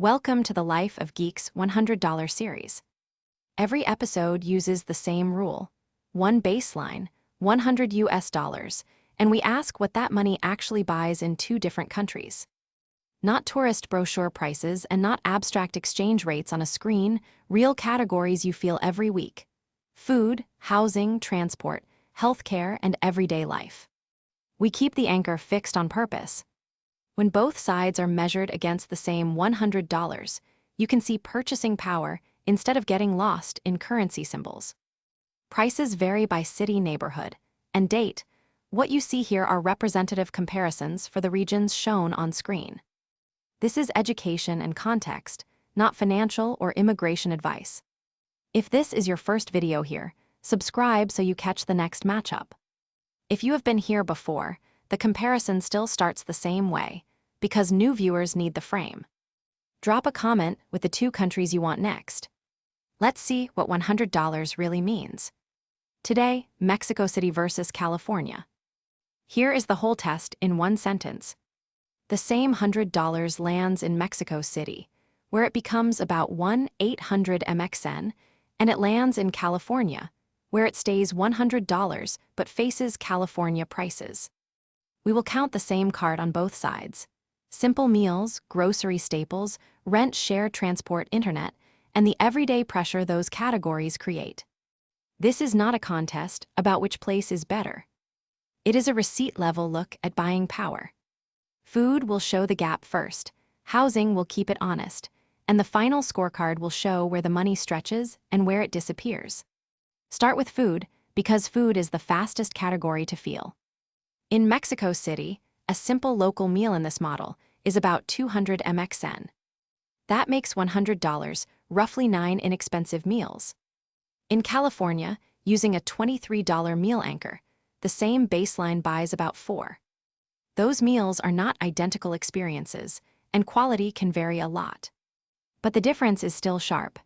Welcome to the Life of Geeks $100 series. Every episode uses the same rule: one baseline, $100, and we ask what that money actually buys in two different countries. Not tourist brochure prices and not abstract exchange rates on a screen, real categories you feel every week: food, housing, transport, healthcare, and everyday life. We keep the anchor fixed on purpose. When both sides are measured against the same $100, you can see purchasing power instead of getting lost in currency symbols. Prices vary by city, neighborhood, and date. What you see here are representative comparisons for the regions shown on screen. This is education and context, not financial or immigration advice. If this is your first video here, subscribe so you catch the next matchup. If you have been here before, the comparison still starts the same way, because new viewers need the frame. Drop a comment with the two countries you want next. Let's see what $100 really means. Today, Mexico City versus California. Here is the whole test in one sentence. The same $100 lands in Mexico City, where it becomes about 1,800 MXN, and it lands in California, where it stays $100 but faces California prices. We will count the same card on both sides: simple meals, grocery staples, rent, share, transport, internet, and the everyday pressure those categories create. This is not a contest about which place is better. It is a receipt-level look at buying power. Food will show the gap first, housing will keep it honest, and the final scorecard will show where the money stretches and where it disappears. Start with food, because food is the fastest category to feel. In Mexico City, a simple local meal in this model is about 200 MXN. That makes $100, roughly 9 inexpensive meals. In California, using a $23 meal anchor, the same baseline buys about 4. Those meals are not identical experiences, and quality can vary a lot. But the difference is still sharp.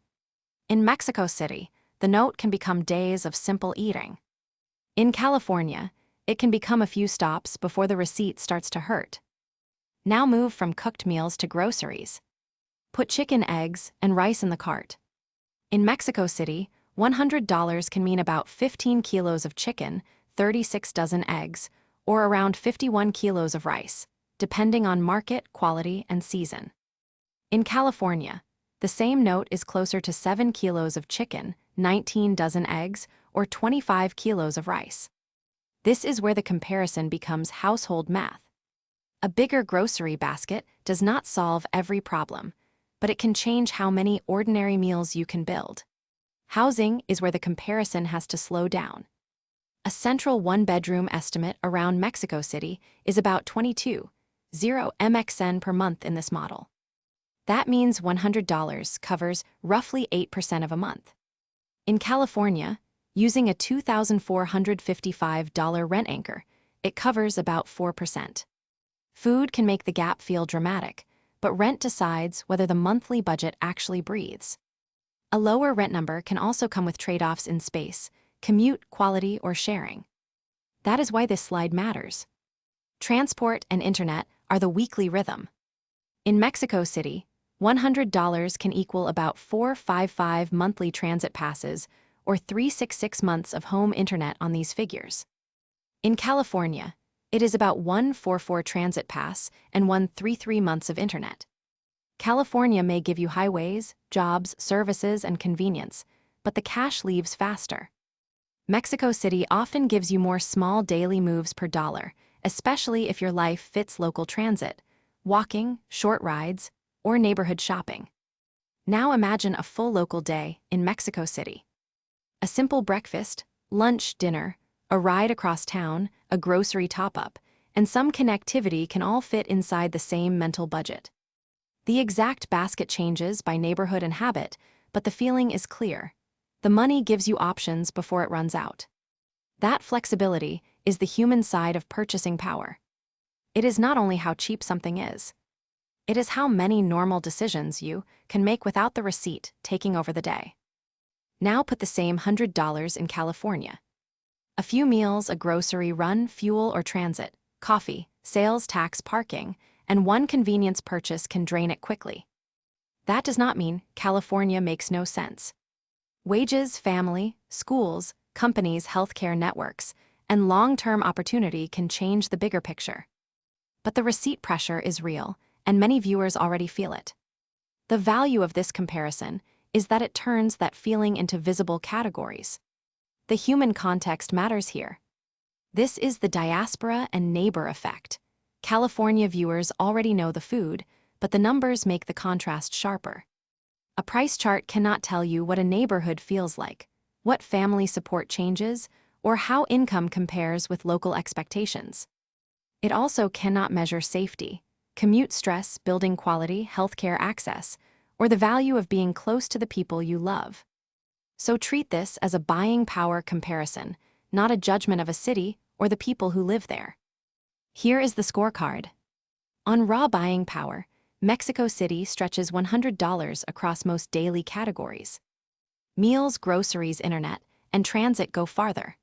In Mexico City, the note can become days of simple eating. In California, it can become a few stops before the receipt starts to hurt. Now move from cooked meals to groceries. Put chicken, eggs, and rice in the cart. In Mexico City, $100 can mean about 15 kilos of chicken, 36 dozen eggs, or around 51 kilos of rice, depending on market, quality, and season. In California, the same note is closer to 7 kilos of chicken, 19 dozen eggs, or 25 kilos of rice. This is where the comparison becomes household math. A bigger grocery basket does not solve every problem, but it can change how many ordinary meals you can build. Housing is where the comparison has to slow down. A central one-bedroom estimate around Mexico City is about 22.0 MXN per month in this model. That means $100 covers roughly 8% of a month. In California, using a $2,455 rent anchor, it covers about 4%. Food can make the gap feel dramatic, but rent decides whether the monthly budget actually breathes. A lower rent number can also come with trade-offs in space, commute, quality, or sharing. That is why this slide matters. Transport and internet are the weekly rhythm. In Mexico City, $100 can equal about 455 monthly transit passes, or 366 months of home internet on these figures. In California, it is about 144 transit pass and 133 months of internet. California may give you highways, jobs, services, and convenience, but the cash leaves faster. Mexico City often gives you more small daily moves per dollar, especially if your life fits local transit, walking, short rides, or neighborhood shopping. Now imagine a full local day in Mexico City. A simple breakfast, lunch, dinner, a ride across town, a grocery top-up, and some connectivity can all fit inside the same mental budget. The exact basket changes by neighborhood and habit, but the feeling is clear. The money gives you options before it runs out. That flexibility is the human side of purchasing power. It is not only how cheap something is. It is how many normal decisions you can make without the receipt taking over the day. Now put the same $100 in California. A few meals, a grocery run, fuel or transit, coffee, sales tax, parking, and one convenience purchase can drain it quickly. That does not mean California makes no sense. Wages, family, schools, companies, healthcare networks, and long-term opportunity can change the bigger picture. But the receipt pressure is real, and many viewers already feel it. The value of this comparison is that it turns that feeling into visible categories. The human context matters here. This is the diaspora and neighbor effect. California viewers already know the food, but the numbers make the contrast sharper. A price chart cannot tell you what a neighborhood feels like, what family support changes, or how income compares with local expectations. It also cannot measure safety, commute stress, building quality, healthcare access, or the value of being close to the people you love. So treat this as a buying power comparison, not a judgment of a city or the people who live there. Here is the scorecard. On raw buying power, Mexico City stretches $100 across most daily categories. Meals, groceries, internet, and transit go farther.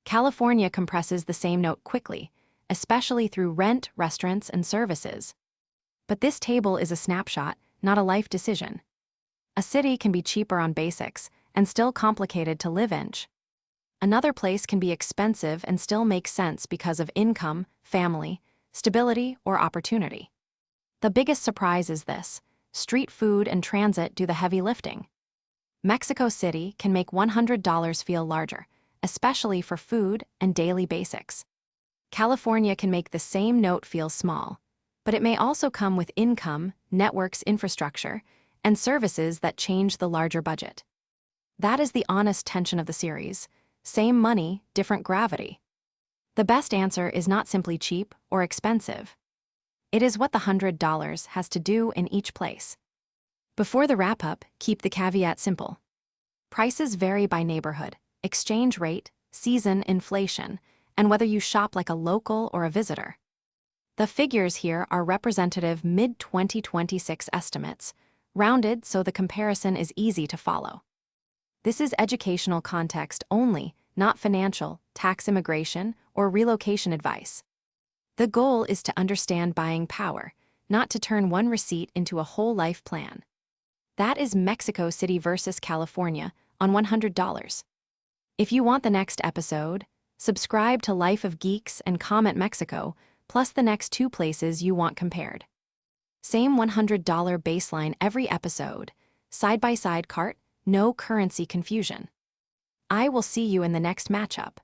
California compresses the same note quickly, especially through rent, restaurants, and services. But this table is a snapshot, not a life decision. A city can be cheaper on basics and still complicated to live in. Another place can be expensive and still make sense because of income, family, stability, or opportunity. The biggest surprise is this: street food and transit do the heavy lifting. Mexico City can make $100 feel larger, especially for food and daily basics. California can make the same note feel small, but it may also come with income, networks, infrastructure, and services that change the larger budget. That is the honest tension of the series. Same money, different gravity. The best answer is not simply cheap or expensive. It is what the $100 has to do in each place. Before the wrap-up, keep the caveat simple. Prices vary by neighborhood, exchange rate, season, inflation, and whether you shop like a local or a visitor. The figures here are representative mid-2026 estimates, rounded so the comparison is easy to follow. This is educational context only, not financial, tax, immigration, or relocation advice. The goal is to understand buying power, not to turn one receipt into a whole life plan. That is Mexico City versus California on $100. If you want the next episode, subscribe to Life of Geeks and comment Mexico, plus the next 2 places you want compared. Same $100 baseline every episode, side-by-side cart, no currency confusion. I will see you in the next matchup.